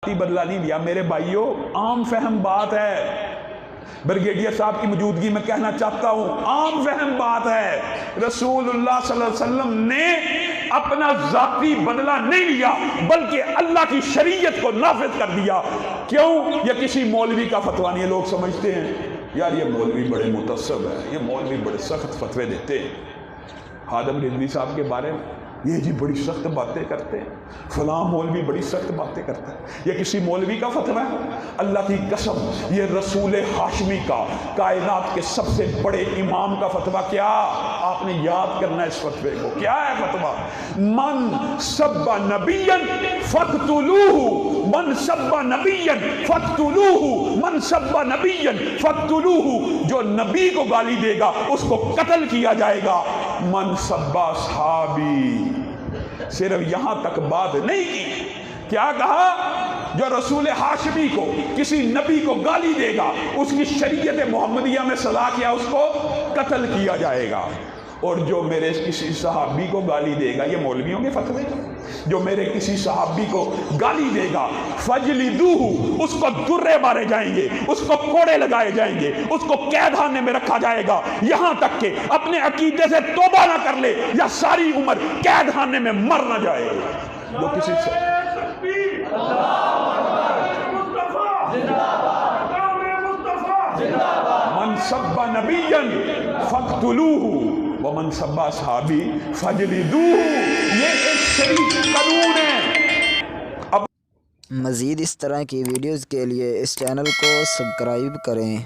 ذاتی بدلہ نہیں لیا میرے بھائیوں، عام فہم بات ہے، بریگیڈیئر صاحب کی موجودگی میں کہنا چاہتا ہوں، عام فہم بات ہے، رسول اللہ صلی اللہ علیہ وسلم نے اپنا ذاتی بدلہ نہیں لیا بلکہ اللہ کی شریعت کو نافذ کر دیا۔ کیوں؟ یہ کسی مولوی کا فتویٰ نہیں ہے۔ لوگ سمجھتے ہیں یار یہ مولوی بڑے متعصب ہیں، یہ مولوی بڑے سخت فتوے دیتے ہیں خادم رضوی صاحب کے بارے میں، یہ جی بڑی سخت باتیں کرتے ہیں، فلاں مولوی بڑی سخت باتیں کرتا ہے۔ یہ کسی مولوی کا فتویٰ ہے؟ اللہ کی قسم یہ رسول ہاشمی کا، کائنات کے سب سے بڑے امام کا فتویٰ۔ کیا آپ نے یاد کرنا ہے اس فتوے کو؟ کیا ہے فتویٰ؟ من سب نبیا فاقتلوہ، من سب نبیا فاقتلوہ، من سب نبیا فاقتلوہ، جو نبی کو گالی دے گا اس کو قتل کیا جائے گا۔ من سب صحابی، صرف یہاں تک بات نہیں کی، کیا کہا؟ جو رسول ہاشمی کو، کسی نبی کو گالی دے گا اس کی شریعت محمدیہ میں سزا کیا، اس کو قتل کیا جائے گا۔ اور جو میرے کسی صحابی کو گالی دے گا، یہ مولویوں کے فتوے، جو میرے کسی صحابی کو گالی دے گا فجلدوہ، اس کو درے مارے جائیں گے، اس کو کوڑے لگائے جائیں گے، اس کو قید خانے میں رکھا جائے گا، یہاں تک کہ اپنے عقیدے سے توبہ نہ کر لے یا ساری عمر قید خانے میں مر نہ جائے۔ جو کسی سے من سب نبیا فاقتلوہ ومن سب صحابی فجلدوہ، یہ ایک شریف قانون ہے۔ مزید اس طرح کی ویڈیوز کے لیے اس چینل کو سبسکرائب کریں۔